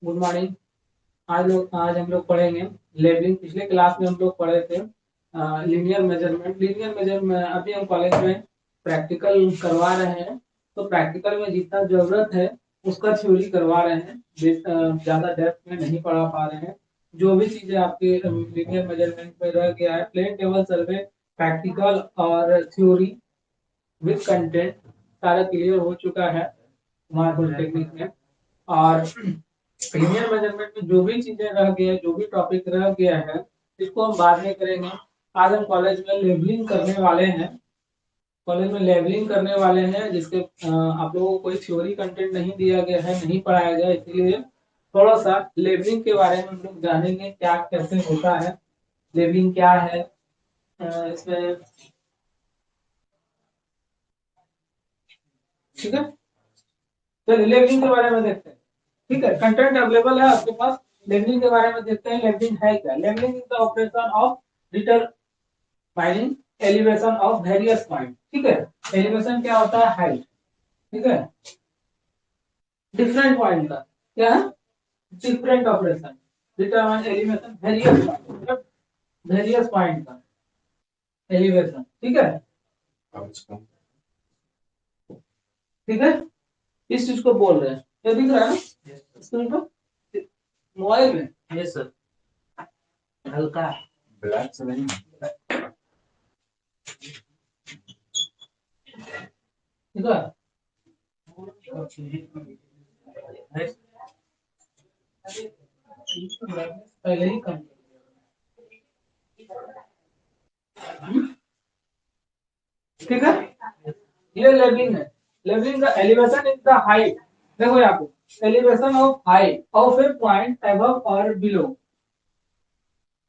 Good morning. आज हम लोग पढ़ेंगे लेवलिंग। पिछले क्लास में हम लोग पढ़े थे लीनियर मेजरमेंट। लीनियर मेजरमेंट अभी हम कॉलेज में प्रैक्टिकल करवा रहे हैं, तो प्रैक्टिकल में जितना जरूरत है उसका थ्योरी करवा रहे हैं, ज्यादा डेप्थ में नहीं पढ़ा पा रहे हैं। जो भी चीजें आपके लीनियर मेजरमेंट में रह गया है, प्लेन टेबल सर्वे, प्रैक्टिकल और थ्योरी विद कंटेंट सारा क्लियर हो चुका है हमारे पॉलिटेक्निक में। और लीनियर मेजरमेंट में जो भी चीजें रह गया, जो भी टॉपिक रह गया है, इसको हम बाद में करेंगे। आज हम कॉलेज में लेवलिंग करने वाले हैं। कॉलेज में लेवलिंग करने वाले हैं, जिसके आप लोगों को कोई थ्योरी कंटेंट नहीं दिया गया है, नहीं पढ़ाया गया, इसलिए थोड़ा सा लेवलिंग के बारे में हम लोग जानेंगे क्या कैसे होता है, लेवलिंग क्या है। इसमें ठीक है, चलिए लेवलिंग के बारे में देखते हैं। ठीक है, कंटेंट अवेलेबल है आपके पास। लेवलिंग के बारे में देखते हैं, लेवलिंग है क्या। Levelling is the operation of determining elevation of various point. ठीक है, एलिवेशन क्या होता है, हाइट। ठीक है, डिफरेंट पॉइंट का क्या है, different operation determine elevation various point, various point का एलिवेशन। ठीक है, ठीक है, इस चीज को बोल रहे हैं। क्या दिख रहा है ना स्क्रीन पर मोबाइल में? यस सर, हल्का ब्लैक से नहीं। ठीक है, पहले ही कम। ठीक है, ये लेवलिंग है। लेवलिंग का एलिवेशन इज द हाइट। देखो यहाँ पे elevation of height of a point above और बिलो।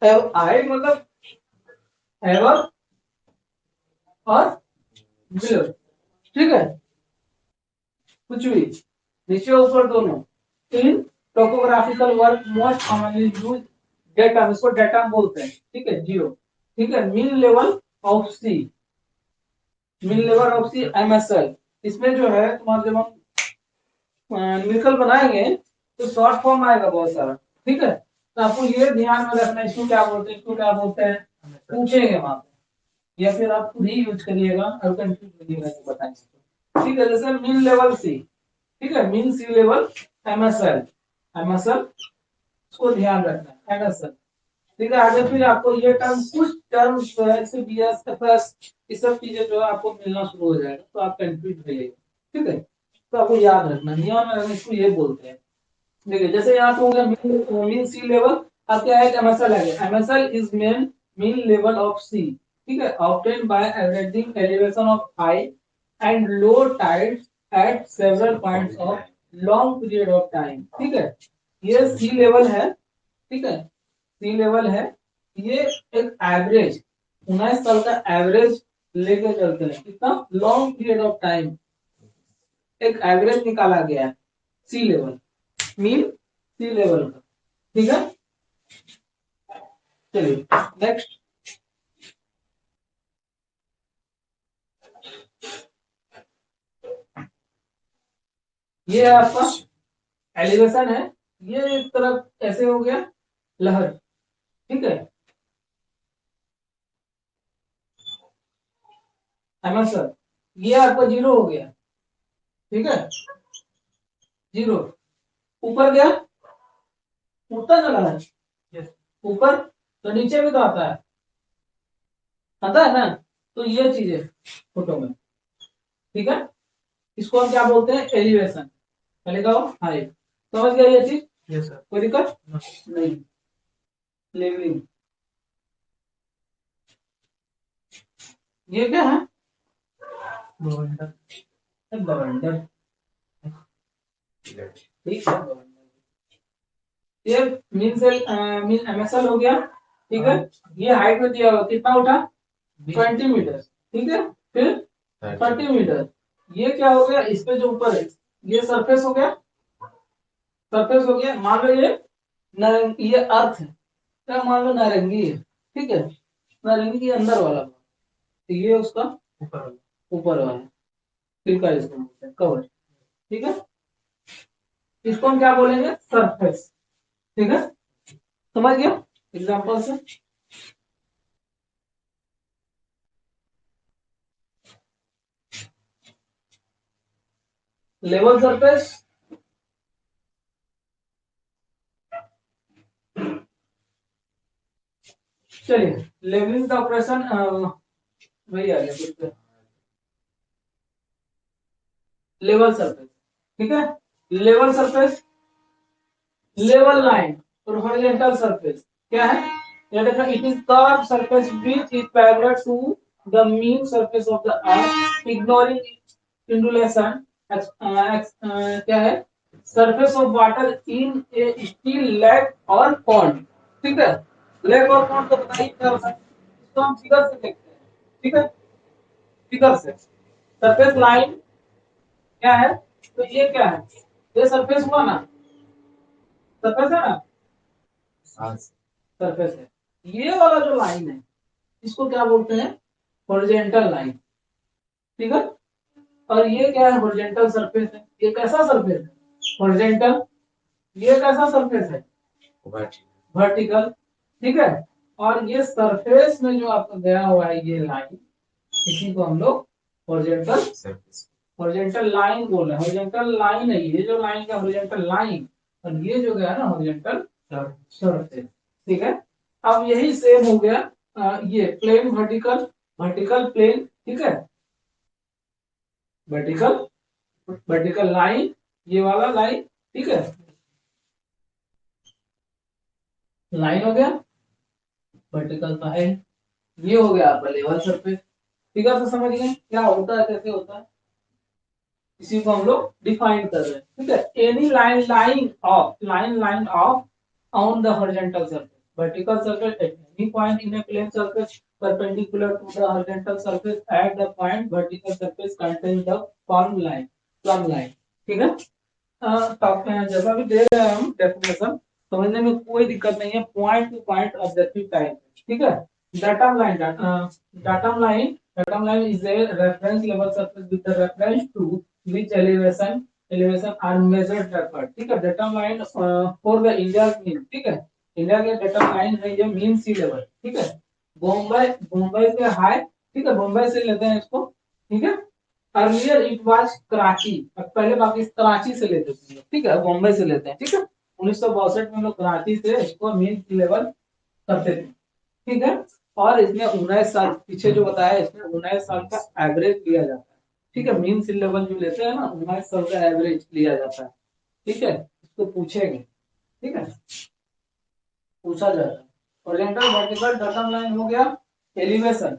हाइट मतलब अबव और बिलो। ठीक है, कुछ भी नीचे ऊपर दोनों। In topographical work most commonly use data, इसको डेटा बोलते हैं। ठीक है, जीरो। ठीक है, mean level of sea, mean level of sea MSL. इसमें जो है तुम्हारे जब हम न्यूमेरिकल बनाएंगे तो शॉर्ट फॉर्म आएगा बहुत सारा। ठीक है, तो आपको ये ध्यान में रखना है, इसको क्या बोलते हैं, इसको क्या बोलते हैं, पूछेंगे वहां पे, या फिर आप खुद ही यूज करिएगा और कंफ्यूज करिएगा तो बताएंगे। ठीक है, जैसे मीन लेवल सी। ठीक है, मीन सी लेवल एमएसएल, एमएसएल इसको ध्यान रखना है, एमएसएल। ठीक है, आगे फिर आपको ये टर्म, कुछ टर्म्स जो है जैसे बीएस एफएस, ये सब चीजें जो है आपको मिलना शुरू हो जाएगा, तो आप कंफ्यूज रहिएगा। ठीक है, तो आपको याद रखना, ध्यान में रखना, इसको ये बोलते हैं। देखिए जैसे यहाँ पे हो गया मीन सी लेवल। अब क्या है, एमएसएल है, MSL is mean level of sea. ठीक है, obtain by averaging elevation of high and low tide at several points of long period of time. ठीक है, ये सी लेवल है। ठीक है, सी लेवल है, ये एक एवरेज 19 साल का एवरेज लेके चलते हैं, कितना लॉन्ग पीरियड ऑफ टाइम एक एवरेज निकाला गया है सी लेवल, मीन सी लेवल का। ठीक है, चलिए नेक्स्ट। ये आपका एलिवेशन है, ये एक तरफ ऐसे हो गया लहर। ठीक है, है ना सर, ये आपका जीरो हो गया। ठीक है, जीरो ऊपर गया, उठता ना लहर। yes. ऊपर तो नीचे भी तो आता है, आता है ना। तो ये चीजें फोटो में। ठीक है, इसको हम क्या बोलते हैं, एलिवेशन। पहले कहो हाइट। समझ गया ये चीज? यस सर, कोई दिक्कत नहीं। लेवलिंग ये क्या है, बवंडर, बवंडर। ठीक है, ये मीन सेल, मीन एमएसएल हो गया। ठीक है, ये हाइट में दिया हुआ कितना उठा, 20 मीटर। ठीक है, फिर 30 मीटर। ये क्या हो गया, इस पे जो ऊपर है ये सरफेस हो गया, सरफेस हो गया। मान लो ये नारंगी, ये अर्थ है, क्या मान लो नारंगी है। ठीक है, नारंगी के अंदर वाला, तो ये उसका ऊपर वाला, ऊपर वाला तिलका इसको बोलते हैं, कवर। ठीक है, इसको हम क्या बोलेंगे, सरफेस। ठीक है, समझ गया एग्जांपल से। लेवल सरफेस, चलिए लेवलिंग का ऑपरेशन वही आ गया फिर से। लेवल सरफेस, ठीक है, लेवल सरफेस, लेवल लाइन और हॉरिजॉन्टल सरफेस क्या है, ये देखो, it is curve surface which is parallel to the mean surface of the earth ignoring undulation. क्या है, surface of water in a still lake और पॉन्ड। ठीक है, लेक और पॉन्ड तो बताइए क्या होता है, इसको हम फिगर से देखते हैं। ठीक है, फिगर से सरफेस लाइन क्या है, तो ये क्या है, ये सरफेस हुआ ना, सरफेस है ना, सरफेस है। ये वाला जो लाइन है इसको क्या बोलते हैं, हॉरिजॉन्टल लाइन। ठीक है, और ये क्या है, हॉरिजॉन्टल सरफेस है। ये कैसा सरफेस है, हॉरिजॉन्टल। ये कैसा सरफेस है, वर्टिकल। ठीक है, और ये सरफेस में जो आपका गया हुआ है ये लाइन, इसी को हम लोग हॉरिजॉन्टल, हॉरिजॉन्टल लाइन बोल रहे हैं। हॉरिजॉन्टल लाइन है ये जो लाइन का हॉरिजॉन्टल लाइन, और ये जो गया ना हॉरिजॉन्टल सरफेस। ठीक है, अब यही सेम हो गया ये प्लेन वर्टिकल, वर्टिकल प्लेन। ठीक है, वर्टिकल, वर्टिकल लाइन, ये वाला लाइन। ठीक है, लाइन हो गया, वर्टिकल का है, ये हो गया आपका लेवल सरफेस। ठीक है, तो समझ गए क्या होता है, कैसे होता है, इसी को हम लोग डिफाइन कर रहे हैं। ठीक है, any line, line of on the horizontal surface, vertical surface at any point in a plane surface perpendicular to the horizontal surface at the point vertical surface contain the form line, plumb line. ठीक है, जैसा भी दे रहे हैं हम definition, समझने में कोई दिक्कत नहीं है, point to point objective type. ठीक है, datum line, datum line is a reference level surface with the reference to which elevation are measured backward। ठीक है, datum line for the India mean. ठीक है, इंडिया के datum line है ये mean सी level. ठीक है, बॉम्बे, बॉम्बे से हाई। ठीक है, बॉम्बे से लेते हैं इसको। ठीक है, अर्लियर इट वाज कराची, अब पहले बाकी कराची से लेते थे। ठीक है, बॉम्बे से लेते हैं। ठीक है, 1962 में लोग कराची से इसको मीन सी लेवल करते थे। ठीक है, और इसमें 19 साल पीछे जो बताया, इसमें 19 साल का एवरेज लिया जाता है। ठीक है, मीन सी लेवल जो लेते हैं ना, 19 साल का एवरेज लिया जाता है। ठीक है, इसको पूछेंगे। ठीक है, पूछा जाता है। हॉरिजॉन्टल वर्टिकल डाटम लाइन हो गया। Elevation,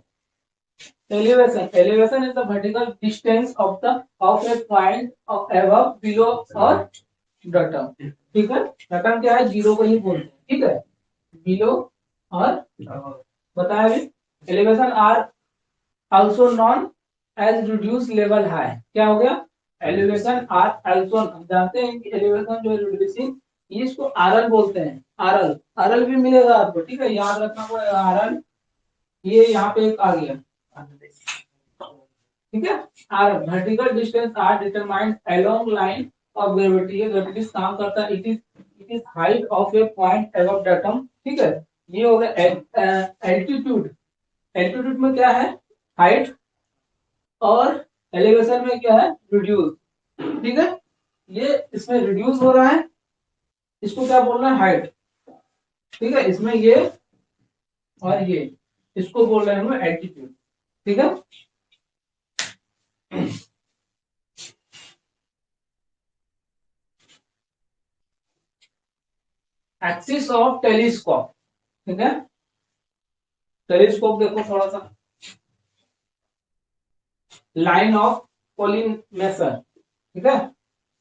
elevation is the vertical distance of the of a point of above, below और डाटम। ठीक है, डाटम क्या है, जीरो को ही बोलते हैं। ठीक है, बिलो और बताया भी। Elevation are also known as reduce level हाई, क्या हो गया, एलिवेशन आर आल्सो, हम जानते हैं कि एलिवेशन जो है रिड्यूसिंग, ये इसको आरएल बोलते हैं। आरएल, आरएल भी मिलेगा आपको। ठीक है, याद रखना पड़ेगा आरएल, ये यहाँ पे एक आ गया। ठीक है, are vertical distance are determined along line of gravity, ये ग्रेविटी काम करता है। It is height of a point above datum. ठीक है, ये हो गया एल्टीट्यूड। एल्टीट्यूड में क्या है, हाइट, और एलिवेशन में क्या है, रिड्यूस। ठीक है, ये इसमें रिड्यूस हो रहा है, इसको क्या बोलना है, हाइट। ठीक है, इसमें ये और ये, इसको बोल रहे हैं हम एल्टीट्यूड। ठीक है, एक्सिस ऑफ टेलीस्कोप। ठीक है, टेलीस्कोप देखो थोड़ा सा, लाइन ऑफ कोलिमेशन। ठीक है,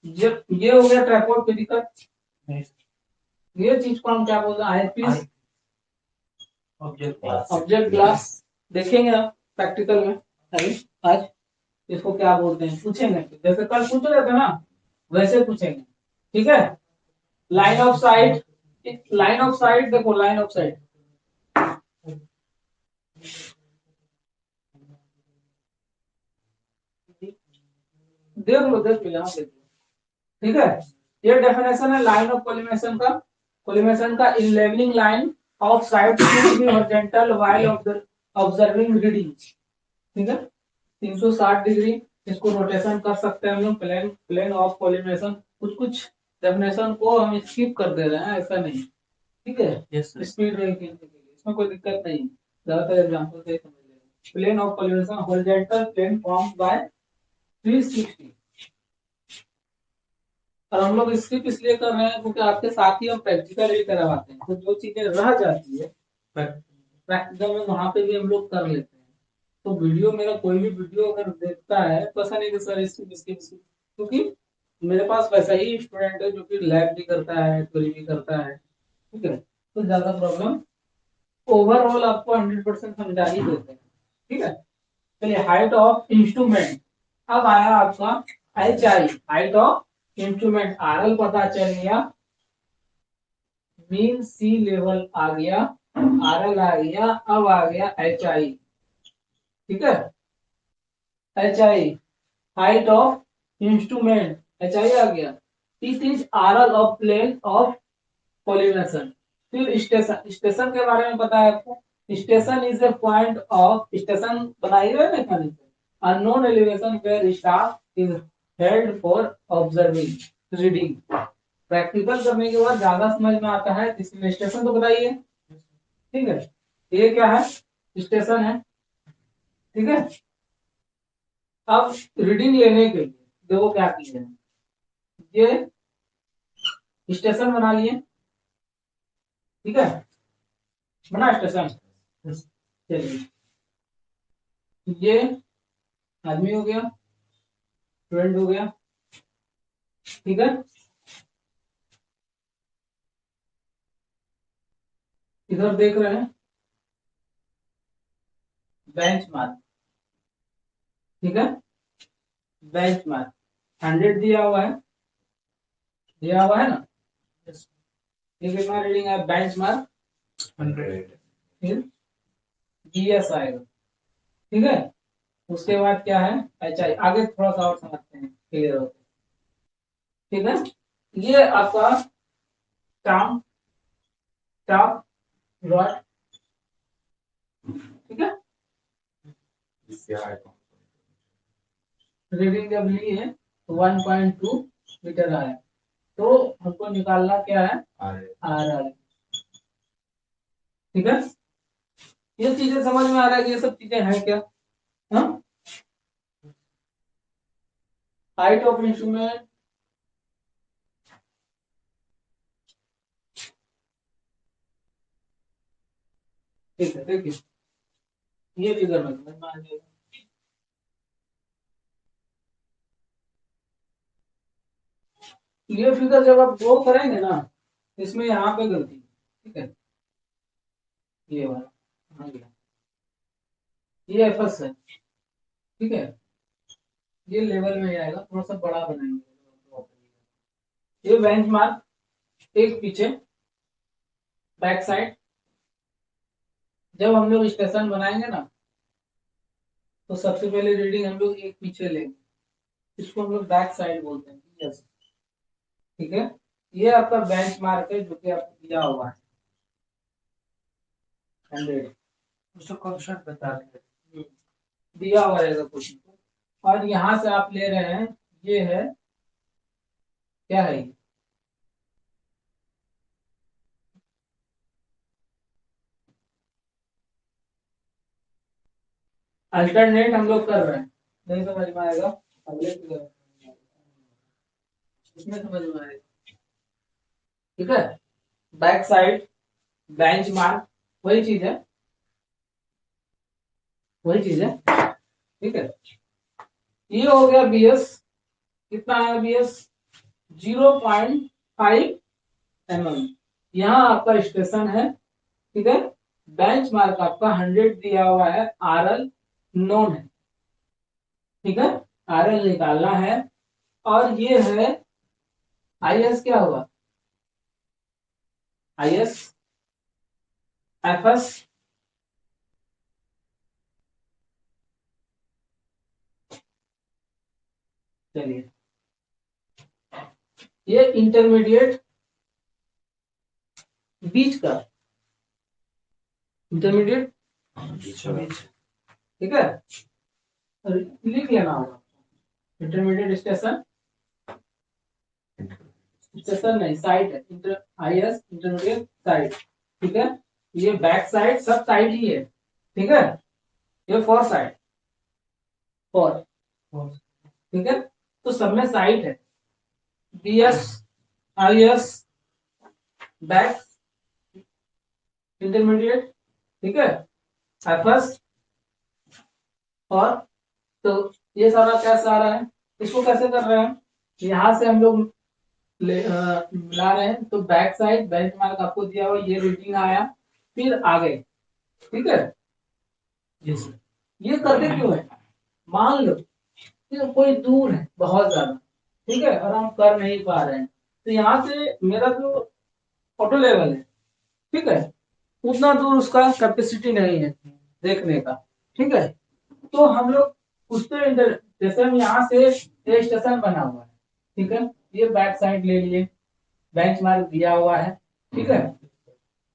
ये हो गया ट्राइपॉड फिजिकल, ये चीज को हम क्या बोलते हैं, आई पीस, ऑब्जेक्ट ग्लास। देखेंगे आप प्रैक्टिकल में अभी आज, इसको क्या बोलते हैं पूछेंगे, जैसे कल पूछ रहे थे ना वैसे पूछेंगे। ठीक है, line of site, line of site देखो, लाइन ऑफ साइट देख लो, देख लो, यहाँ देख लो। ठीक है, ये डेफिनेशन है लाइन ऑफ कोलिमेशन का। कोलिमेशन का in leveling line of sight should be horizontal while observing reading. ठीक है, 360 डिग्री इसको रोटेशन कर सकते हैं हम लोग। प्लेन प्लेन ऑफ कोलिमेशन, कुछ कुछ डेफिनेशन को हम स्किप कर दे रहे हैं, ऐसा नहीं। ठीक है, यस स्पीड ब्रेकिंग के लिए इसमें कोई दिक्कत नहीं, ज्यादातर एग्जांपल से समझ लेंगे। Plane of collimation horizontal plane formed by 360। और हम लोग स्किप इसलिए कर रहे हैं क्योंकि आपके साथ ही हम प्रैक्टिकल भी करवाते हैं, तो जो चीजें रह जाती है प्रैक्टिकल में वहां पे भी हम लोग कर लेते हैं। तो वीडियो, मेरा कोई भी वीडियो अगर देखता है तो ऐसा नहीं कि सर स्किप स्किप स्किप, क्योंकि मेरे पास वैसा ही स्टूडेंट है जो कि लैब भी करता है, थ्योरी भी करता है। ठीक है, तो ज्यादा प्रॉब्लम, ओवरऑल आपको 100% समझा ही देते हैं। ठीक है, चलिए हाइट ऑफ इंस्ट्रूमेंट अब आया आपका H I, height of instrument. R L पता चल गया, मीन सी लेवल आ गया, आर एल आ गया, अब आ गया एच आई। ठीक है, H I height of instrument H I आ गया। It is R L of plane of collimation. फिर स्टेशन, स्टेशन के बारे में पता है आपको। Station is a point of, station बनाई हुई है ना, unknown elevation where staff is held for observing reading. Practical करने के बाद ज्यादा समझ में आता है, इसमें स्टेशन तो बताइए। ठीक है, ये क्या है, स्टेशन है। ठीक है, अब रीडिंग लेने के लिए देखो क्या किया है, ये स्टेशन बना लिए। ठीक है, बना स्टेशन। चलिए, ये आदमी हो गया, स्टूडेंट हो गया। ठीक है, इधर देख रहे हैं बेंच मार्क। ठीक है, बेंच मार्क 100 दिया हुआ है ना। ये कितना रीडिंग है, बेंच मार्क 100, फिर जीएस आएगा। ठीक है, उसके बाद क्या है, एच आई। आगे थोड़ा सा और समझते हैं, क्लियर होते हैं। ठीक है, ये आपका टाम टॉप रॉड। ठीक है, रीडिंग जब ली है तो 1.2 मीटर आया, तो हमको निकालना क्या है, आर आर। ठीक है, ये चीजें समझ में आ रहा है कि ये सब चीजें हैं क्या। हाँ, हाइट ऑफ इंस्ट्रूमेंट, ठीक है, देखिए ये फिगर में समझ में आ जाएगा। ये फिगर जब आप ड्रॉ करेंगे ना, इसमें यहाँ पे गलती है। ठीक है, ये वाला हाँ गया, ये एफएस है। ठीक है, ये लेवल में आएगा, थोड़ा सा बड़ा बनाएंगे। ये बेंच मार्क, एक पीछे बैक साइड। जब हम लोग स्टेशन बनाएंगे ना, तो सबसे पहले रीडिंग हम लोग एक पीछे लेंगे, इसको हम लोग बैक साइड बोलते हैं। यस, ठीक है, ये आपका बेंच मार्क है जो कि आपको दिया हुआ है 100, उसको कॉन्सेप्ट बता दें, दिया हुआ रहेगा क्वेश्चन को। और यहाँ से आप ले रहे हैं, ये है, क्या है, अल्टरनेट हम लोग कर रहे हैं। नहीं समझ में आएगा, अगले फिगर इसमें समझ में आएगा। ठीक है, बैक साइड, बेंच मार्क, वही चीज है, वही चीज है। ठीक है, ये हो गया बीएस। कितना है बीएस, 0.5 mm। यहाँ आपका स्टेशन है। ठीक है, बेंच मार्क आपका 100 दिया हुआ है, आरएल नोन है। ठीक है, आरएल निकालना है। और ये है आईएस, क्या हुआ, आईएस एफएस, चलिए ये इंटरमीडिएट बीच का, इंटरमीडिएट ठीक है, लिख लेना होगा। इंटरमीडिएट स्टेशन, स्टेशन नहीं साइट है, इंटर IS इंटरमीडिएट साइट, ठीक है। ये बैक साइड सब साइड ही है, ठीक है। ये फोर साइड, फोर, ठीक है। तो सब में साइड है, BS IS बैक इंटरमीडिएट, ठीक है। FS और, तो ये सारा कैसे आ रहा है, इसको कैसे कर रहे हैं, यहाँ से हम लोग मिला रहे हैं। तो बैक साइड बेंचमार्क आपको दिया हुआ, ये रीडिंग आया, फिर आ गए, ठीक है। ये करते क्यों है, मान लो कि कोई दूर है बहुत ज्यादा, ठीक है, और हम कर नहीं पा रहे हैं, तो यहाँ से मेरा जो ऑटो लेवल है, ठीक है, उतना दूर उसका कैपेसिटी नहीं है देखने का, ठीक है। तो हम लोग उस पे जैसे हम यहाँ से ये स्टेशन बना हुआ है, ठीक है, ये बैक साइड ले लिए, बेंच मार्क दिया हुआ है, ठीक है।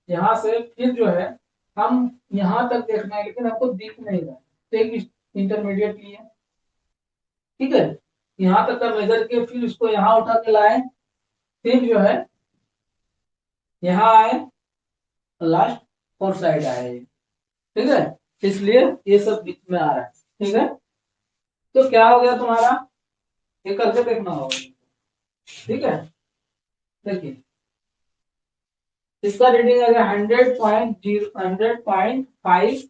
यहाँ से फिर जो है हम यहाँ तक देखना है, लेकिन हमको दिख नहीं रहा, तो एक इंटरमीडिएट लिए, ठीक है। यहाँ तक का मेजर के फिर उसको यहाँ उठा के लाए, फिर जो है यहाँ आए, लास्ट फोर साइड आए, ठीक है। इसलिए ये सब बीच में आ रहा है, ठीक है। तो क्या हो गया तुम्हारा, ये करके देखना होगा, ठीक है। देखिए इसका रीडिंग अगर 100.5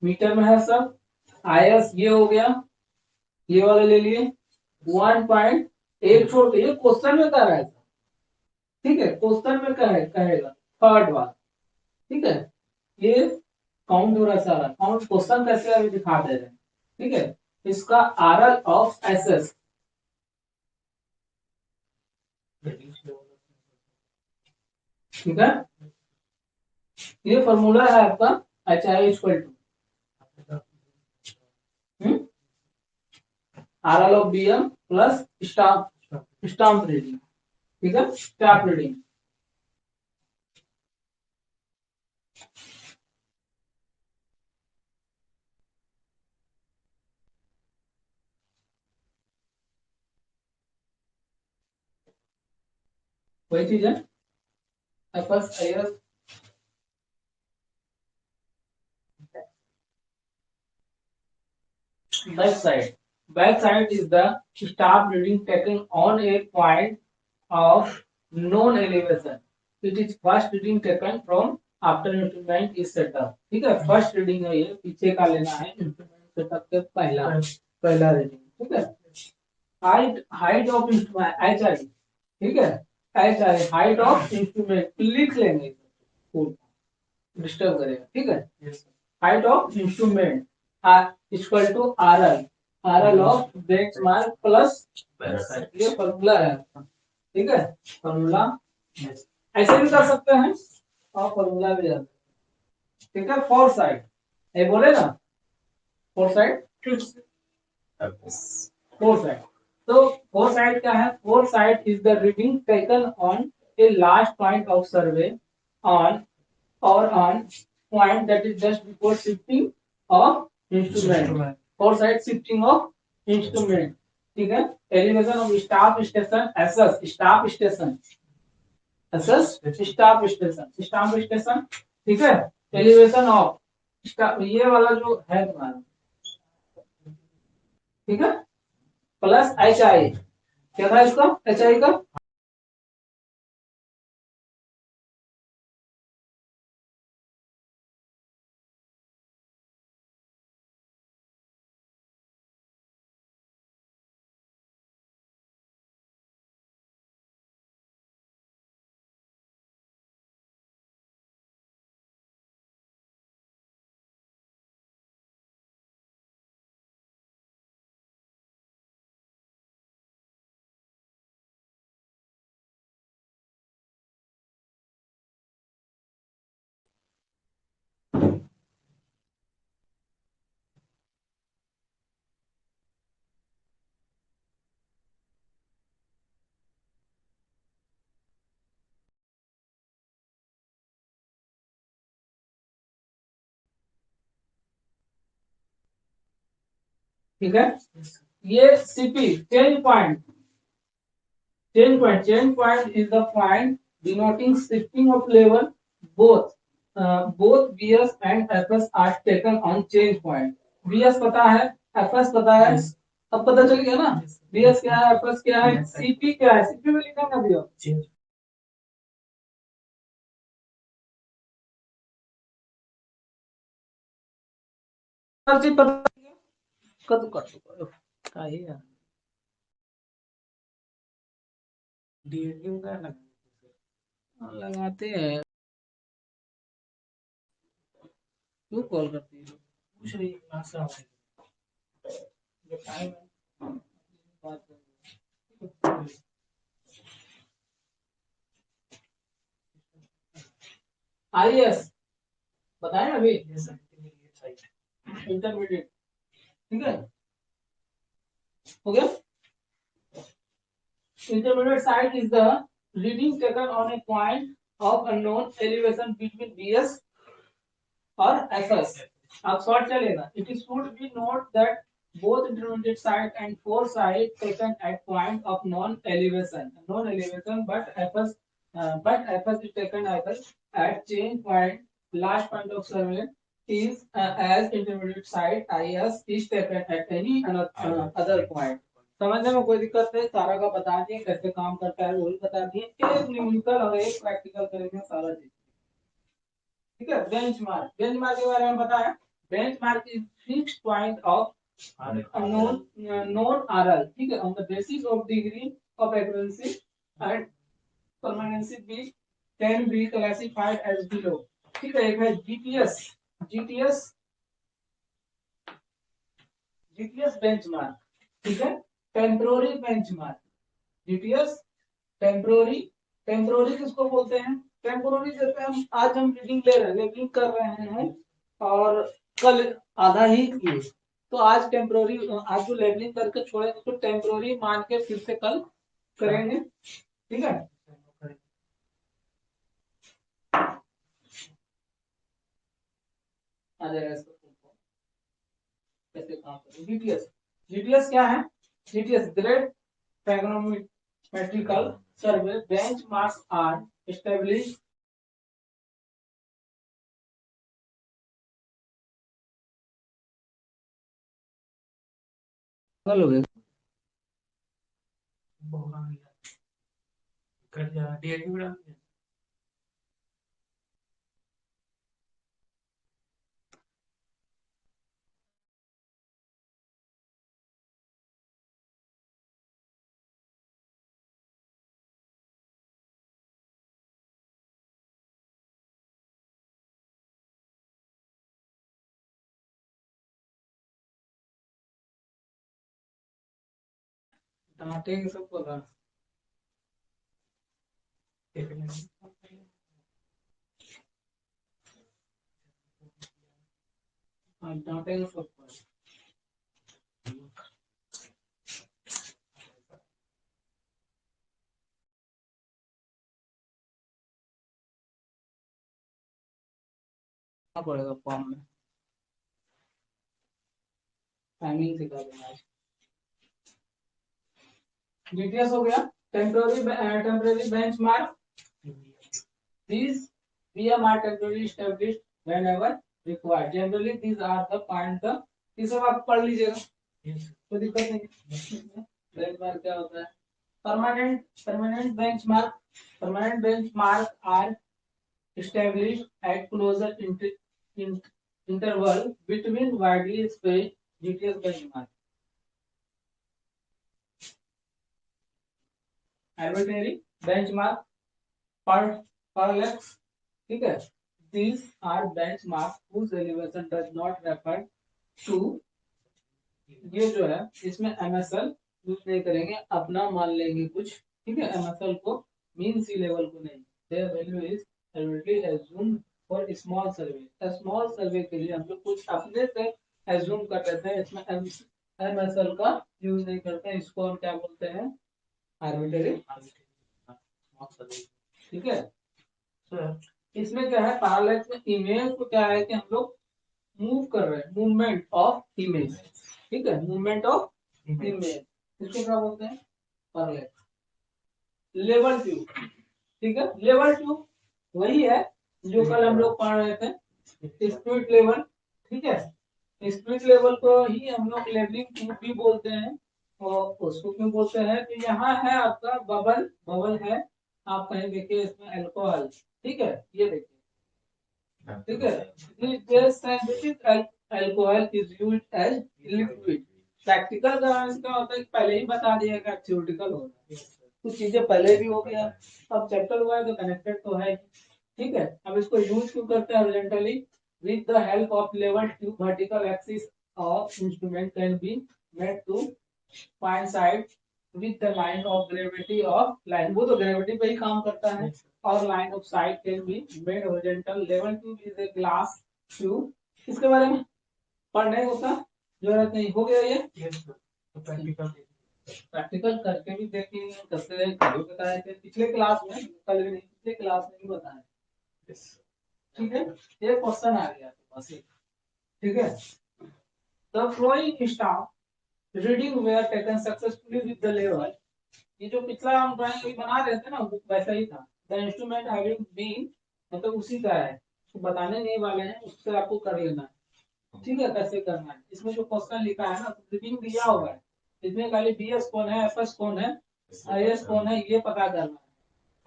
मीटर में है सब। IS ये हो गया, ये वाला ले लिए 1.8 छोड़ के, ये क्वेश्चन में कर रहा है, ठीक है, क्वेश्चन में कहेगा थर्ड वाला, ठीक है। ये काउंट हो रहा है सारा, काउंट क्वेश्चन कैसे अभी दिखा दे रहे हैं, ठीक है। इसका RL ऑफ SS, ठीक है। ये फॉर्मूला है आपका HI equal to RL of BM plus stamp reading, ठीक है, स्टाम्प रीडिंग। वही चीज है, FS IS back side. Back side is the star reading taken on a point of known elevation. It is first reading taken from after instrument is set up. ठीक है, first reading है, ये पीछे का लेना है इंस्ट्रूमेंट सेटअप के पहला पहला रीडिंग, ठीक है। Height height of instrument HI, ठीक है, HI हाइट ऑफ इंस्ट्रूमेंट लिख लेंगे, डिस्टर्ब करेगा, ठीक है। Height of instrument equal to RL of benchmark plus, ये फॉर्मूला है, ठीक है। फॉर्मूला ऐसे भी कर सकते हैं और फॉर्मूला भी जानते हैं, ठीक है। फोर साइड ये बोले ना, फोर साइड, फोर साइड। तो फोर साइड क्या है, four side is the reading taken on A last point of survey on or on point that is just before shifting of instrument, foresight shifting of instrument, ठीक है। Elevation of staff station SS, staff station SS, staff station, staff station, ठीक है। Elevation of staff, ये वाला जो है तुम्हारा, ठीक है, प्लस HI, क्या था इसका HI का, ठीक है। ये CP change point is the point denoting shifting of level. both both bs and fs are taken on change point. bs पता है, fs पता है, अब पता चल गया ना bs क्या है, fs क्या है, cp क्या है, cp में लिखा ना दिया हर चीज पता कद कर का ही है डीएनयू का लगाते हैं। क्यों कॉल करती है, पूछ रही है कहाँ से आ रहा है? जो टाइम है बात करेंगे। आईएएस बताया अभी इंटरमीडिएट, ठीक है हो गया। Intermediate site is the reading taken on a point of unknown elevation between BS or FS. अब शॉर्ट चलेगा. It is should be note that both intermediate site and four site taken at point of known elevation, but FS is taken either at change point, last point of survey is as intermediate site. IS is taken at any other point. समझने में कोई दिक्कत नहीं, सारा का बता दिए कैसे काम करता है वो भी बता दिए, एक न्यूमेरिकल और एक प्रैक्टिकल करेंगे सारा चीज, ठीक है। बेंचमार्क के बारे में बताया, benchmark is fixed point of known RL, ठीक है, on the basis of degree of accuracy and permanency be can be classified as below, ठीक है। एक है जीटीएस, जीटीएस जीटीएस बेंचमार्क, ठीक है। Temporary benchmark, GTS temporary, temporary किसको बोलते हैं, टेम्पोररी जैसे हम रीडिंग ले रहे हैं, रीडिंग कर रहे हैं और कल आधा ही किए, तो आज टेम्पोररी, आज जो लेबलिंग करके छोड़े तो टेम्पोररी मान के फिर से कल करेंगे, ठीक है। आ जाएगा इसको कैसे काम करें। जीटीएस, जीटीएस क्या है, GTS great trigonometrical survey benchmarks are established हो गया कर जा डीएनयू उड़ा डांटेंगे सबको ना, डांटेंगे सबको पड़ेगा फॉर्म में, टाइमिंग सिखा देना। जीटीएस हो गया, temporary benchmark, these BM are temporarily established whenever required. Generally these are the point, ये सब आप पढ़ लीजिएगा, कोई दिक्कत नहीं। बेंचमार्क क्या होता है, permanent benchmark, permanent benchmark are established at closer interval between widely spaced GTS benchmark. Arbitrary benchmark, parallax, ठीक है। These are benchmarks whose elevation does not refer to, ये जो है इसमें MSL यूज नहीं करेंगे, अपना मान लेंगे कुछ, ठीक है। MSL को मीन सी लेवल को नहीं, their value is arbitrarily assumed for small survey, small survey के लिए हम लोग कुछ अपने से एज्यूम कर लेते हैं, इसमें MSL का यूज नहीं करते हैं, इसको हम क्या बोलते हैं, आर्बिट्रेरी, ठीक है। इसमें क्या है, पैरेलल में इमेज को क्या है कि हम लोग मूव कर रहे हैं, मूवमेंट ऑफ इमेज, ठीक है, मूवमेंट ऑफ इमेज, इसको क्या बोलते हैं, परलेक्स। लेवल ट्यूब, ठीक है, लेवल ट्यूब वही है जो कल हम लोग पढ़ रहे थे, स्पिरिट लेवल, ठीक है। स्पिरिट लेवल को ही हम लोग लेवलिंग ट्यूब भी बोलते हैं। और उसको क्यों बोलते हैं, तो यहाँ है आपका बबल, बबल है, आप कहीं देखिए इसमें अल्कोहल, ठीक है, ये देखिए, ठीक है, alcohol is used as liquid. Practical का इसका होता है कि पहले ही बता दिया कि थ्योरेटिकल होगा, कुछ चीजें पहले भी हो गया, अब चैप्टर हुआ है तो कनेक्टेड तो है, ठीक है। अब इसको यूज क्यों करते हैं horizontally, with the help of level tube vertical axis of instrument can be made to find side with the line of gravity of line, वो तो gravity पे ही काम करता है, और line of sight can be made horizontal। level tube is a glass tube, इसके बारे में पढ़ने होता जरूरत नहीं, हो गया ये प्रैक्टिकल करके भी देखेंगे, कैसे बताए थे पिछले क्लास में, कल भी नहीं, पिछले क्लास में भी बताया, ठीक है। ये क्वेश्चन आ गया बस, ठीक है। The flowing staff reading where taken successfully with the level, ये जो पिछला हम ड्राइंग अभी बना रहे थे ना, वो वैसा ही था। द इंस्ट्रूमेंट हैविंग बीन, मतलब उसी का है, तो बताने नहीं वाले हैं, उससे आपको कर लेना है, ठीक है, कैसे करना है। इसमें जो क्वेश्चन लिखा है ना, रीडिंग दिया हुआ है, इसमें खाली बीएस कौन है, एफएस कौन है, आईएस कौन है, ये पता करना है।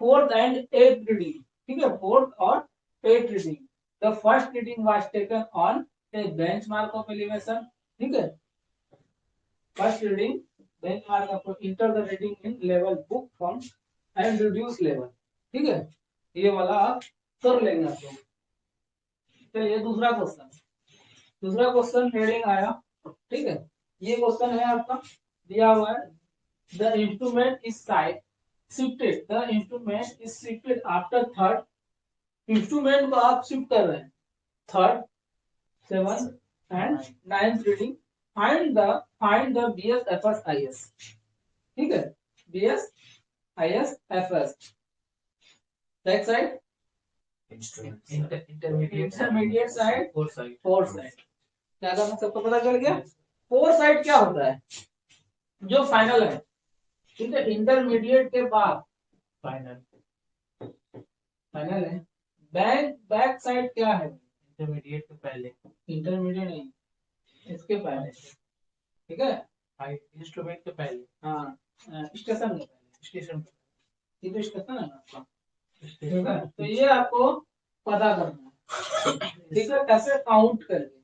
फोर्थ एंड एथ रीडिंग, ठीक है, फोर्थ और एथ reading. The first reading was taken on A benchmark of elevation, ठीक है, first reading benchmark of, enter the reading in level book form and reduce level, ठीक है, ये वाला आप कर लेंगे आप लोग। चलिए दूसरा क्वेश्चन, दूसरा क्वेश्चन हेडिंग आया, ठीक है, ये क्वेश्चन है आपका दिया हुआ है, the instrument is side shifted, the instrument is shifted after third, instrument को आप शिफ्ट कर रहे हैं third, seven and ninth reading, find the BS FS IS, ठीक है, BS IS FS, back sight intermediate sight, fore sight, क्या करना सबको पता चल गया। फोर साइड क्या होता है, जो फाइनल है, ठीक है, इंटरमीडिएट के बाद फाइनल, फाइनल है। बैक बैक साइड क्या है, इंटरमीडिएट के पहले, इंटरमीडिएट नहीं, इसके पहले, ठीक है, इंस्ट्रूमेंट के पहले, हाँ, स्टेशन के पहले, स्टेशन, ये तो स्टेशन है ना आपका, ठीक है, तो ये आपको पता करना है, ठीक है, कैसे काउंट करके,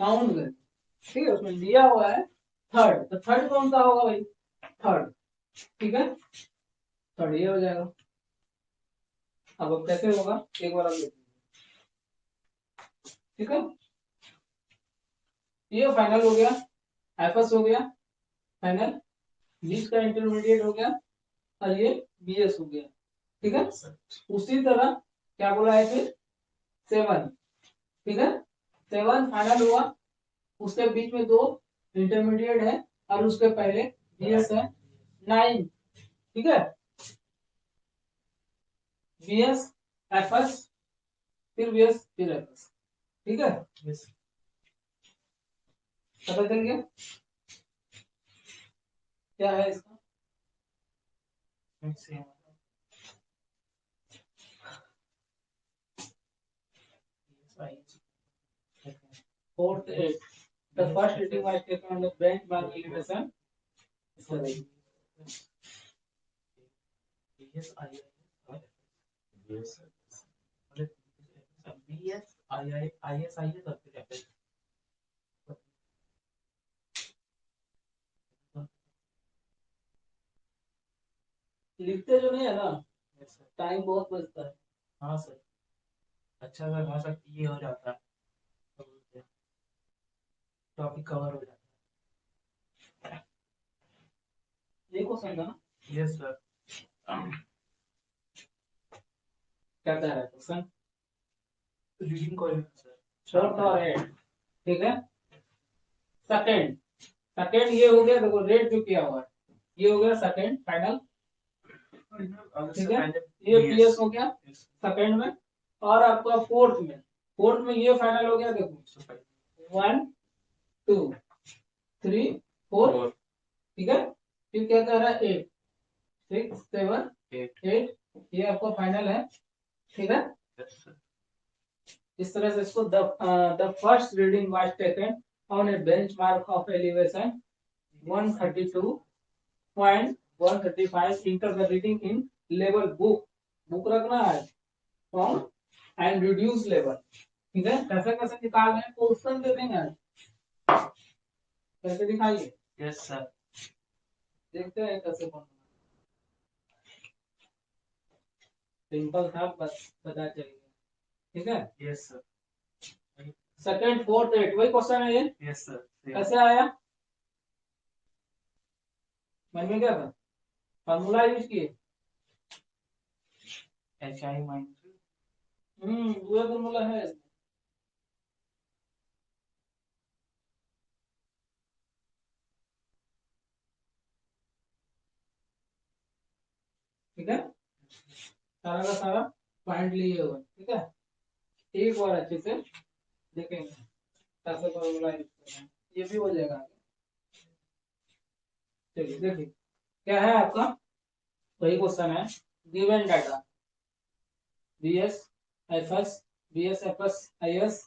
काउंट करके, ठीक है, उसमें दिया हुआ है थर्ड, तो थर्ड कौन सा होगा भाई, थर्ड, ठीक है, थर्ड ये हो जाएगा। अब कैसे होगा एक बार आप देखिए, ठीक है, ये फाइनल हो गया, एफएस हो गया फाइनल, बीच का इंटरमीडिएट हो गया, और ये बीएस हो गया, ठीक है। उसी तरह क्या बोला है फिर, सेवन, ठीक है, सेवन फाइनल हुआ, उसके बीच में दो इंटरमीडिएट है, और उसके पहले बीएस है, नाइन, ठीक है, बीएस एफएस, फिर बीएस फिर एफएस, ठीक है, पता चल गया क्या है इसका, fourth eight, the first reading was taken on the benchmark elevation, लिखते जो नहीं है ना, टाइम बहुत बचता है, हाँ सर, अच्छा अगर हो सकती ये हो जाता है, टॉपिक कवर हो जाता है, ये क्वेश्चन था ना, यस सर, क्या कह रहा है क्वेश्चन, रीडिंग कॉल शॉर्ट और एड, ठीक है, सेकंड, सेकंड ये हो गया, देखो रेड जो किया हुआ है, ये हो गया सेकंड फाइनल, ठीक है, ये पीएस हो गया सेकंड में, और आपका फोर्थ में, फोर्थ में ये फाइनल हो गया, देखो वन टू, 3 4, ठीक है। फिर क्या कह रहा है 8 6 7 8, ये आपका फाइनल है, ठीक है। इस तरह से इसको the first reading was taken on A benchmark of elevation 132.135 enter the reading in level book, book रखना है फ्रॉम एंड रिड्यूस लेवल, ठीक है। कैसे कैसे निकाल रहे हैं क्वेश्चन दे देंगे, कैसे दिखाइए। यस सर, देखते हैं कैसे बनना, सिंपल था, बस पता चलेगा, ठीक है। Yes sir, second fourth eight वही क्वेश्चन है ये। यस सर, कैसे आया, मन में क्या था, फार्मूला यूज किए, एच आई माइनस, वो फार्मूला है, ठीक है। सारा का सारा पॉइंट लिए हुए, ठीक है। एक बार अच्छे से देखेंगे कैसे फॉर्मूला यूज करना है, ये भी हो जाएगा। चलिए देखिए क्या है आपका, वही क्वेश्चन है, given data B S F S, B S F S I S,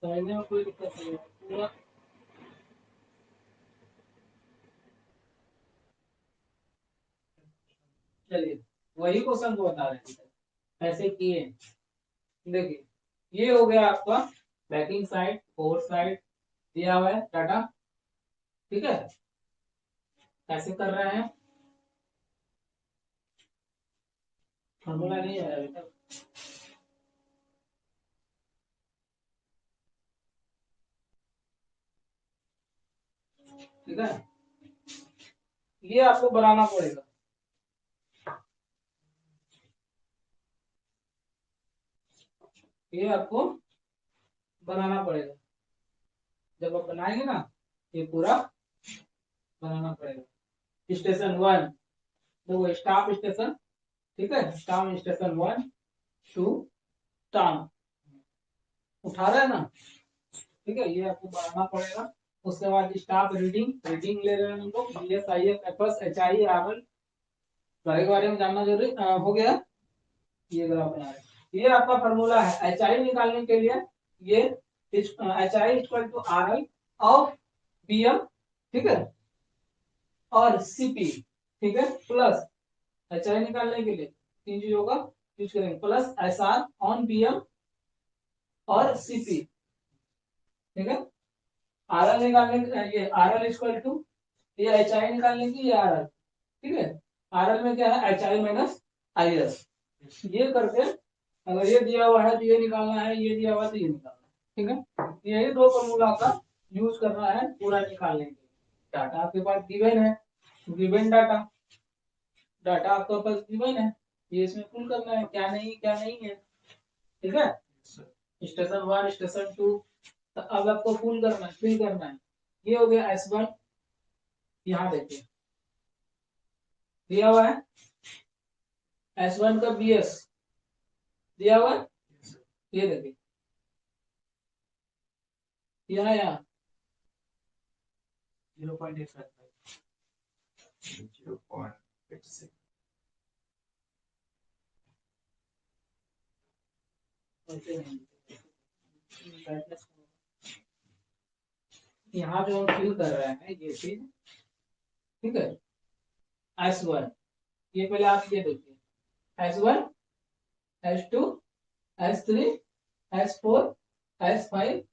समझने में कोई दिक्कत नहीं है पूरा। चलिए वही क्वेश्चन को बता रहे हैं ऐसे किए, देखिए ये हो गया आपका बैकिंग साइड फोर साइड दिया हुआ है डाटा, ठीक है। कैसे कर रहे हैं, फॉर्मूला नहीं है अभी तक, ठीक है। ये आपको बनाना पड़ेगा, ये आपको बनाना पड़ेगा, जब आप बनाएंगे ना ये पूरा बनाना पड़ेगा। स्टेशन वन, देखो स्टाफ स्टेशन, ठीक है, staff station one two town उठा रहे हैं ना, ठीक है, ये आपको बनाना पड़ेगा। उसके बाद स्टाफ रीडिंग, रीडिंग ले रहे हैं हम लोग, B S I F F S H I R L, सारे के बारे में जानना जरूरी हो गया। ये ग्राफ बना रहे हैं, ये आपका फॉर्मूला है एच आई निकालने के लिए, ये H I equal to R L of B M, ठीक है, और सीपी, ठीक है, प्लस एच आई निकालने के लिए तीन चीजों का यूज करेंगे, plus S R on B M और सीपी, ठीक है। आर एल निकालने ये आर एल इक्वल टू, ये एच आई निकालने की, ये आर एल, ठीक है। आर एल में क्या है, H I minus I S, ये करके अगर ये दिया हुआ है तो ये निकालना है, ये दिया हुआ है तो ये निकालना है, ठीक है। यही दो फॉर्मूला का यूज करना है पूरा निकालने के लिए। डाटा आपके पास गिवन है, गिवन डाटा, डाटा आपके पास गिवन है, ये इसमें फुल करना है क्या नहीं है, ठीक है। स्टेशन वन स्टेशन टू, तो अब आपको फुल करना है, फिल करना है। ये हो गया एस वन, यहाँ देखिए दिया हुआ है एस वन का बी एस दिया हुआ है, ये देखिए यहाँ यहाँ 0.855, 0.86, यहाँ जो हम फिल कर रहे हैं ये चीज, ठीक है। एस वन, ये पहले आप ये देखिए S one S two S three S four S five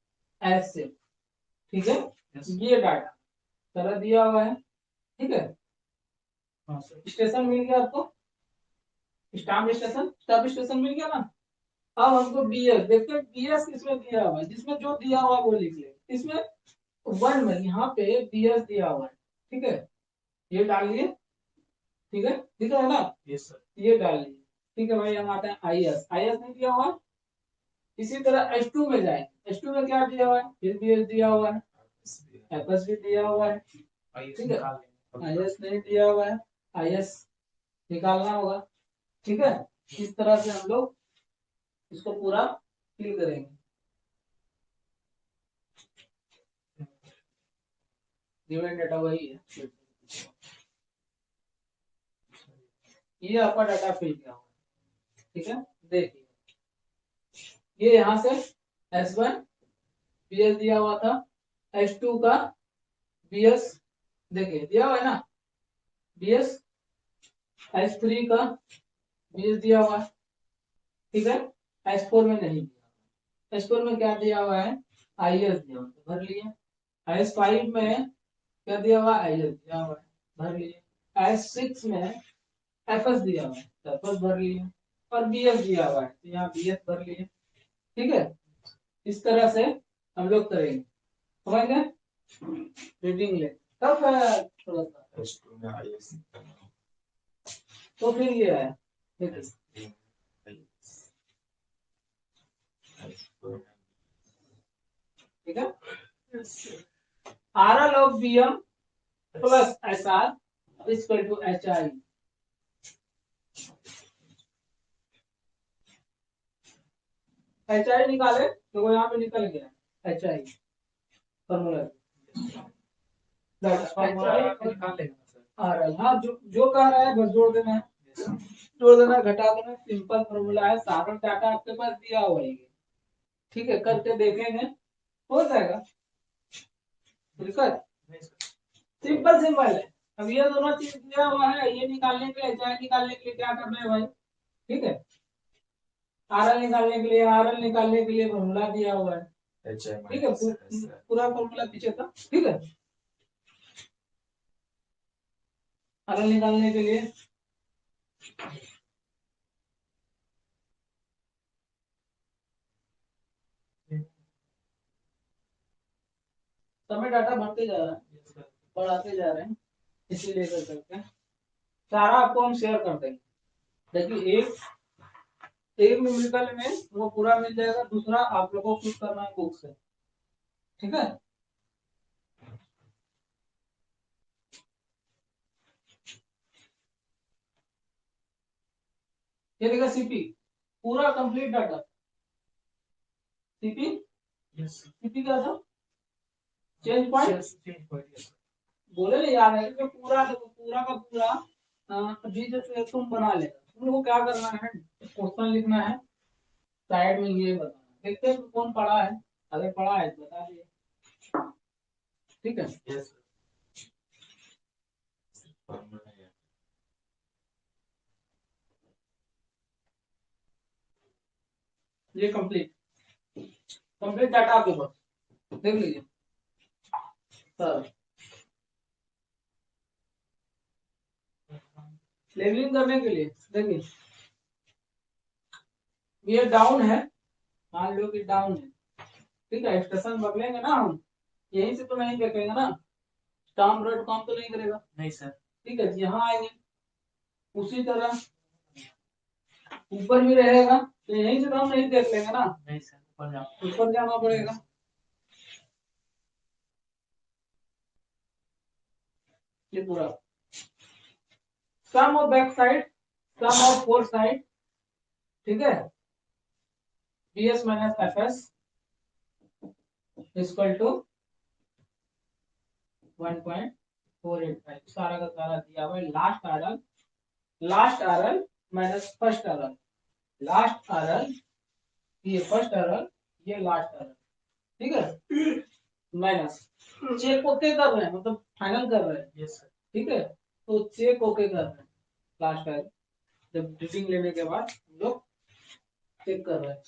S six, ठीक है। ये डाटा तरह दिया हुआ है, ठीक है। स्टेशन मिल गया आपको, स्टाफ स्टेशन मिल गया ना। अब हमको बीएस देखते हैं, बीएस किसमें दिया हुआ है, जिसमें जो दिया हुआ है वो लिख ले, इसमें वन में यहाँ पे बीएस दिया हुआ है, ठीक है, ये डाल लिए, ठीक है, दिख रहा है ना, यस सर, ये डाल लिए, ठीक है भाई। हम आते हैं आई एस, आई एस नहीं दिया हुआ है। इसी तरह एच टू में जाए, एच टू में क्या दिया हुआ है, फिर बीएस दिया हुआ है, एफ एस भी दिया हुआ है, ठीक है। आई एस नहीं दिया हुआ है, आई एस निकालना होगा, ठीक है। इस तरह से हम लोग इसको पूरा फिल करेंगे। गिवन डाटा वही है, ये आपका डाटा फिल किया हुआ है, ठीक है। देखिए ये यहाँ से S1 BS दिया हुआ था, S2 का BS देखिए दिया हुआ है ना, BS S3 का BS दिया हुआ है, ठीक है। S4 में नहीं दिया, S4 में क्या दिया हुआ है, IS दिया हुआ है, भर लिए। S5 में क्या दिया हुआ है, IS दिया हुआ है, भर लिए। S6 में FS दिया हुआ है, तो FS भर लिए, और BS दिया हुआ है, तो यहाँ BS भर लिए, ठीक है। इस तरह से हम लोग करेंगे, समझ गए। रीडिंग ले तब थोड़ा सा तो फिर ये है, देखिए ठीक है। RL of BM plus SR equal to HI। HI निकाले तो यहाँ पे निकल गया HI फॉर्मूला, RL हाँ जो कह रहा है बस जोड़ देना है, जोड़ देना घटा देना, सिंपल फॉर्मूला है, सारा डाटा आपके पास दिया हुआ है, ठीक है। करके देखेंगे हो जाएगा, दिक्कत सिंपल सिंपल है। अब ये दोनों चीज दिया हुआ है, ये निकालने के लिए HI निकालने के लिए क्या करना है भाई, ठीक है। RL निकालने के लिए, RL निकालने के लिए फॉर्मूला दिया हुआ है, ठीक है। पूरा फॉर्मूला पीछे था, ठीक है। RL निकालने के लिए समय डाटा बढ़ते जा रहा है, बढ़ाते जा रहे हैं, इसीलिए कर सकते हैं। सारा आपको हम शेयर कर देंगे, देखिए एक न्यूमेरिकल में वो पूरा मिल जाएगा, दूसरा आप लोगों को खुद करना है बुक से, ठीक है। ये देखा CP पूरा कंप्लीट डाटा, CP CP क्या था, चेंज पॉइंट बोले ना याद है कि पूरा देखो, पूरा का पूरा अभी जैसे तुम बना ले, तुम लोग को क्या करना है, क्वेश्चन लिखना है, साइड में ये बताना, देखते हैं कौन पढ़ा है, अगर पढ़ा है तो बता दिए, ठीक है। ये कंप्लीट कंप्लीट डाटा आपके पास, देख लीजिए सर। लेबलिंग करने के लिए देखिए ये डाउन है, मान लो कि डाउन है, ठीक है। स्टेशन बदलेंगे ना हम, यहीं से तो नहीं देखेंगे ना, स्टाम्प डॉट कॉम तो नहीं करेगा, नहीं सर, ठीक है। यहाँ आएंगे उसी तरह ऊपर भी रहेगा, तो यहीं से तो हम नहीं देख लेंगे ना, नहीं सर, ऊपर जाना पड़ेगा। ये पूरा sum of back sight, sum of fore sight, ठीक है। BS minus FS equal to 1.485, सारा का सारा दिया हुआ है। Last RL minus first RL, last RL ये फर्स्ट RL, ये लास्ट RL, ठीक है। माइनस चेक ओके कर रहे हैं, मतलब फाइनल कर रहे हैं, यस सर, ठीक है। तो चेक ओके कर रहे हैं, लास्ट RL जब रीडिंग लेने के बाद हम लोग चेक कर रहे हैं।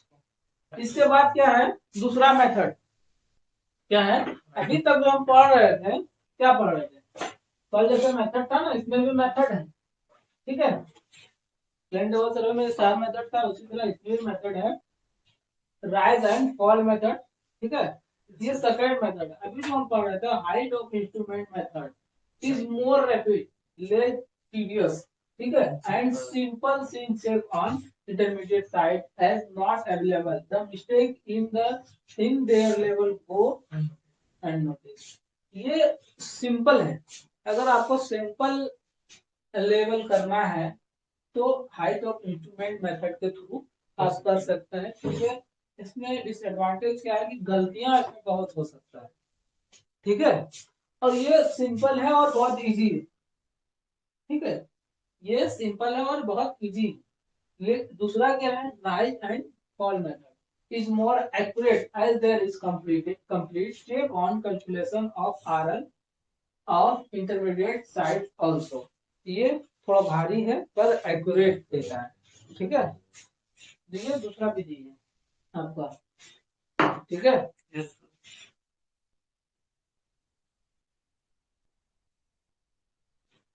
इसके बाद क्या है, दूसरा मेथड क्या है, अभी तक जो हम पढ़ रहे थे, क्या पढ़ रहे थे, कल जैसे मेथड था ना, इसमें भी मेथड है, ठीक है। प्लेन टेबल सर्वे में स्टार मेथड था, उसी तरह इसमें भी मेथड है, राइज एंड फॉल मेथड, ठीक है। ये सेकंड मेथड है। अभी जो हम पढ़ रहे थे height of instrument method is more rapid, less tedious, ठीक है, and simple seen check on intermediate site as not available, the mistake in their level go unnoticed। ये सिंपल है, अगर आपको सिंपल लेवल करना है तो हाइट ऑफ इंस्ट्रूमेंट मेथड के थ्रू आप कर सकते हैं, क्योंकि इसमें डिसएडवांटेज क्या है कि गलतियां इसमें बहुत हो सकता है, ठीक है। और ये सिंपल है और बहुत इजी है, ठीक है, ये सिंपल है और बहुत इजी। दूसरा क्या है, rise and fall method is more accurate as there is complete step on calculation of RL of intermediate sight also. ये थोड़ा भारी है पर एक्यूरेट देता है, ठीक है। देखिए दूसरा विधि है आपका, ठीक है। यस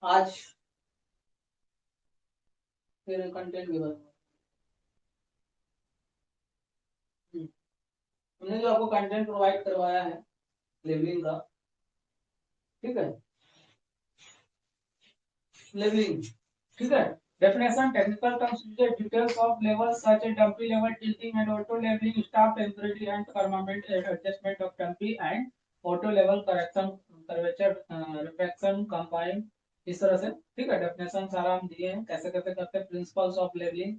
आज फिर कंटेंट के बारे में हमने जो आपको कंटेंट प्रोवाइड करवाया है लेवलिंग का, ठीक है, लेवलिंग, ठीक है। Definition technical terms uses details of levels such as dumpy level, tilting and auto levelling, staff temporary and permanent adjustment of dumpy and auto level correction, curvature, reflection combine, इस तरह से, ठीक है। डेफिनेशन सारा हम दिए हैं, कैसे कैसे करते हैं, प्रिंसिपल्स ऑफ लेवलिंग,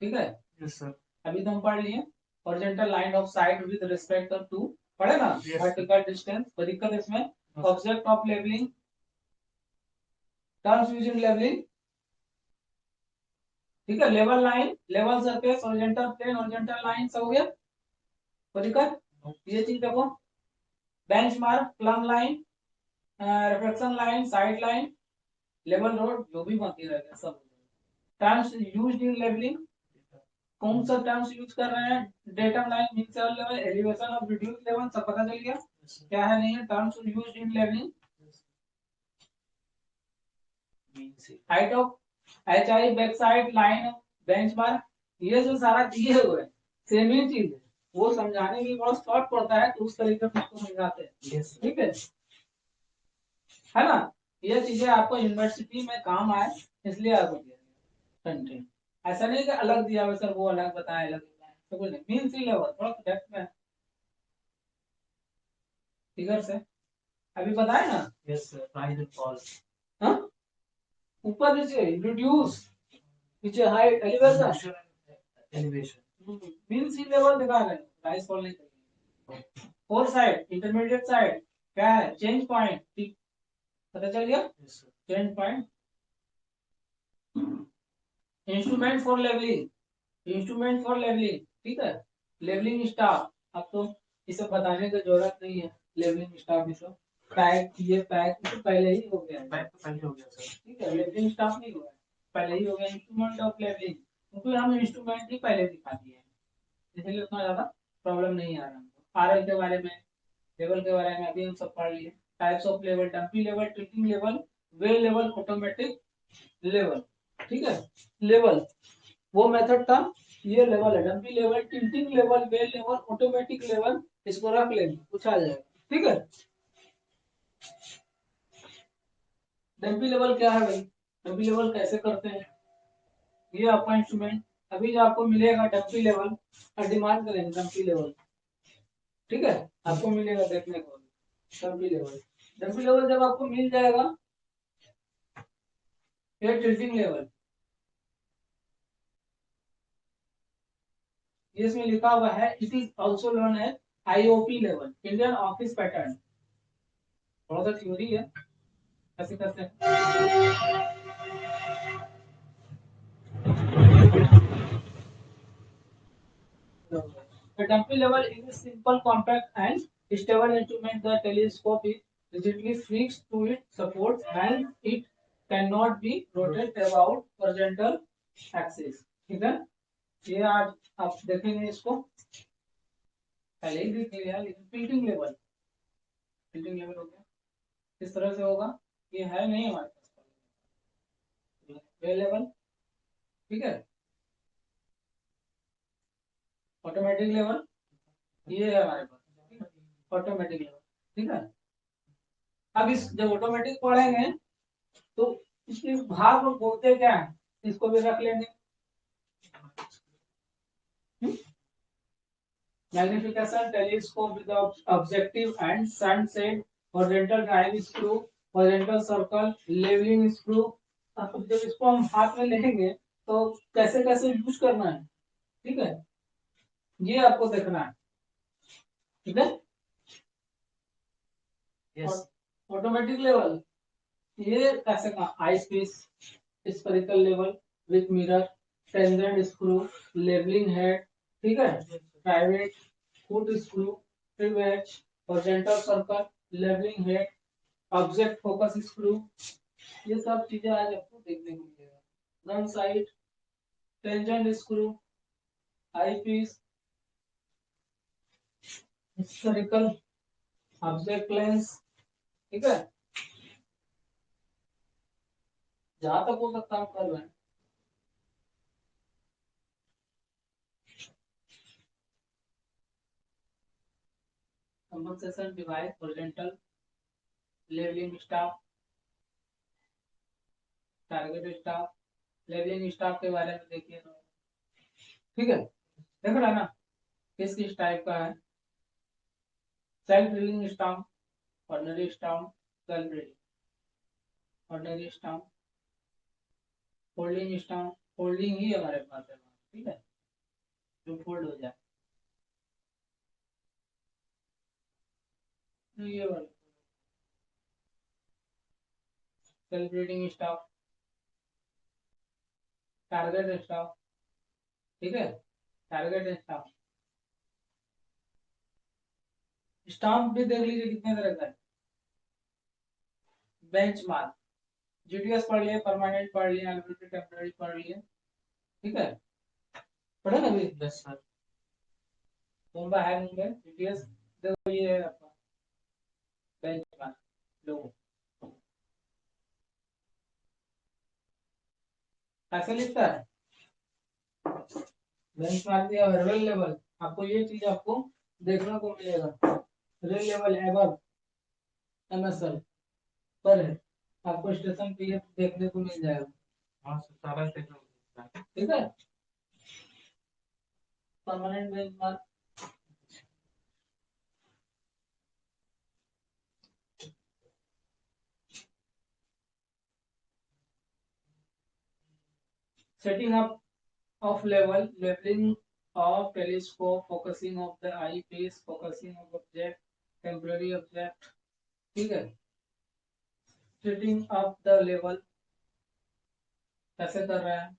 ठीक है। यस सर अभी तो हम पढ़ लिए horizontal line of sight with respect to, पढ़े ना, Yes, sir. वर्टिकल डिस्टेंस, कोई दिक्कत है इसमें। Object of levelling, terms used in levelling, ठीक है। Level line, level surface, horizontal plane, horizontal line, सब हो गया, कोई दिक्कत। ये चीज देखो, bench mark, plumb line, reflection line, sight line, level rod, जो भी बाकी रहेगा सब। टर्म्स यूज्ड इन लेवलिंग, कौन सा टर्म्स यूज कर रहे हैं, datum line, mixer level, elevation of reduce level, सब पता चल गया क्या है नहीं है। Terms used in levelling, height of H I, back sight line, bench mark, ये जो सारा दिए हुए हैं सेम ही चीज है, वो समझाने में बहुत शॉर्ट पड़ता है तो उस तरीके से उसको समझाते हैं, ठीक है ना। ये चीजें आपको यूनिवर्सिटी में काम आए इसलिए आपको दिया गया कंटेंट, ऐसा नहीं कि अलग दिया हुआ सर वो अलग बताया अलग बताया, तो कुछ नहीं, मीन सी लेवल थोड़ा डेप्थ में फिगर से अभी बताए ना। Yes sir rise and fall हाँ, ऊपर नीचे रिड्यूस, नीचे हाइट, एलिवेशन, एलिवेशन मीन सी लेवल दिखा रहे हैं, राइज फॉल नहीं करेंगे। फोर साइड, इंटरमीडिएट साइड क्या है, चेंज पॉइंट, पता चल गया, yes sir change point. Instrument for levelling, instrument for levelling, ठीक है। लेवलिंग स्टाफ, अब तो इसे बताने की जरूरत नहीं है, लेवलिंग स्टाफ इसे पैक, ये पैक तो पहले ही हो गया है, बैक तो पहले हो गया सर ठीक है, लेवलिंग स्टाफ नहीं हुआ है, पहले ही हो गया। इंस्ट्रूमेंट ऑफ लेवलिंग, क्योंकि हम इंस्ट्रूमेंट ही पहले दिखा दिए हैं, इसलिए उतना ज्यादा प्रॉब्लम नहीं आ रहा हमको। आरएल के बारे में, लेवल के बारे में अभी हम सब पढ़ लिए। Types of level, dumpy level, tilting level, way level, automatic level, ठीक है। लेवल वो मेथड था, ये लेवल है, डंपी लेवल, टिल्टिंग लेवल, वे लेवल, ऑटोमेटिक लेवल, इसको रख लेंगे, पूछा जाएगा, ठीक है। डंपी लेवल क्या है भाई, डंपी लेवल कैसे करते हैं, ये आपका इंस्ट्रूमेंट, अभी जो आपको मिलेगा डंपी लेवल, डिमांड करेंगे डंपी लेवल, ठीक है, आपको मिलेगा देखने को डंपी लेवल। डंपी लेवल जब आपको मिल जाएगा, ये टिल्टिंग लेवल, ये इसमें लिखा हुआ है, it is also known as IOP level, Indian office pattern, थोड़ा सा थ्योरी है कैसे करते हैं। The dumpy level is a simple, compact, and stable instrument. The telescope is rigidly fixed to its supports, and it cannot be rotated about horizontal axis. ठीक है, ये आज आप देखेंगे इसको, पहले ही देख लिया, लेकिन टिल्टिंग लेवल, टिल्टिंग लेवल हो गया, किस तरह से होगा, ये है नहीं हमारे पास, वे लेवल, ठीक है। ऑटोमेटिक लेवल, ये है हमारे पास, ऑटोमेटिक लेवल, ठीक है। अब इस जब ऑटोमेटिक पढ़ेंगे तो इसके भाग को बोलते क्या है, इसको भी रख लेंगे। Magnification telescope with objective and sunset, horizontal drive screw, horizontal circle, levelling screw. अब जब इसको हम हाथ में लेंगे तो कैसे कैसे यूज करना है, ठीक है, ये आपको देखना है, ठीक है। यस ऑटोमेटिक लेवल, ये कैसे का eye piece, spherical level with mirror, tangent screw, leveling head, ठीक है, private foot screw, trivet, horizontal circle, leveling head, object focus screw, ये सब चीजें आज आपको देखने को मिलेगा। Ray shade, tangent screw, eye piece, spherical, object lens, ठीक है, जहां तक वो सब काम कर रहे हैं। Compensation device, horizontal, levelling staff, target staff, levelling staff के बारे में देखिए, ठीक है, देख रहा है ना किस किस टाइप का है। Self drilling staff, ordinary staff, self drilling, ordinary staff, folding staff, folding ही हमारे पास है, ठीक है, जो फोल्ड हो जाए, तो ये वाला self drilling staff, target staff, ठीक है, टारगेट स्टाफ, स्टाफ भी देख लीजिए कितने तरह का है। बेंच मार्क, जीटीएस पढ़ लिए, परमानेंट पढ़ लिए, आर्बिट्रेरी टेम्पररी पढ़ लिए, ठीक है, पढ़े ना अभी। Yes sir. कौन सा है मुंबई जीटीएस, देखो ये है आपका बेंच मार्क, लो कैसे लिखता है, बेंच मार्क या रेल लेवल, आपको ये चीज आपको देखने को मिलेगा, रेल लेवल एबव एमएसएल पर है, आपको स्टेशन पे ये देखने को मिल जाएगा। हाँ सर, सारा देखना होता है। ठीक है, permanent bench mark, setting up of level, leveling of telescope, focusing of the eyepiece, focusing of object, temporary object, ठीक है, setting up the level कैसे कर रहे हैं,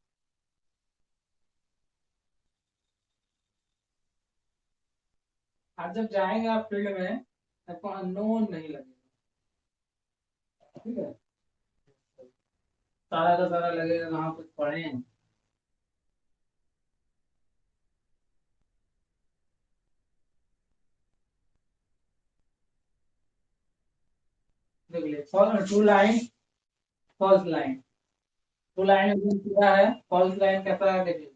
आज जब जाएंगे आप फील्ड में आपको अननोन नहीं लगेगा, ठीक है, सारा का सारा लगेगा कहाँ कुछ पढ़े हैं। देख ले two line, first line, two line पूरा है, फर्स्ट लाइन कैसा है देखिए,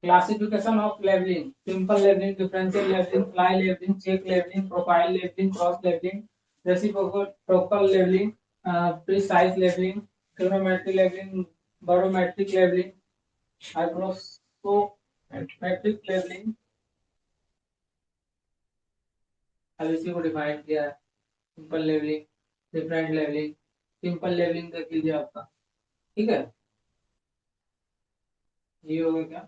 classification of leveling, simple leveling, differential leveling, fly leveling, check leveling, profile leveling, cross leveling, reciprocal leveling, precise leveling, trigonometric leveling, barometric leveling, hypsometric leveling, अब इसी को define किया है, simple leveling, different leveling, simple leveling देख लीजिए आपका, ठीक है, ये हो गया क्या,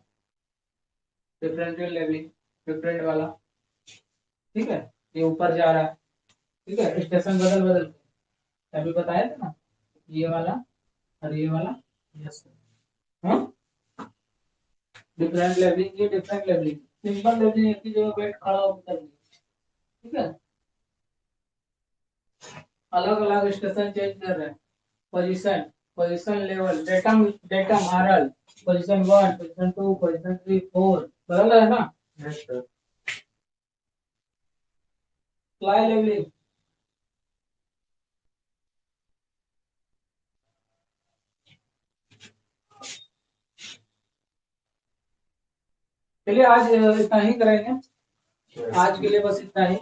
डिफरेंशियल लेवलिंग, डिफरेंट वाला, ठीक है, ये ऊपर जा रहा है, ठीक है, स्टेशन बदल बदल के अभी बताया था ना, ये वाला और ये वाला, यस सर। हाँ, डिफरेंट लेवलिंग, ये डिफरेंट लेवलिंग, सिंपल लेवलिंग एक ही जगह बैठ खड़ा होकर करनी, ठीक है, अलग अलग स्टेशन चेंज कर रहे हैं, position, position level, datum, datum RL, position 1, position 2, position 3, 4 बदल रहा है ना, यस सर। फ्लाई लेवलिंग, चलिए आज इतना ही करेंगे, आज के लिए बस इतना ही।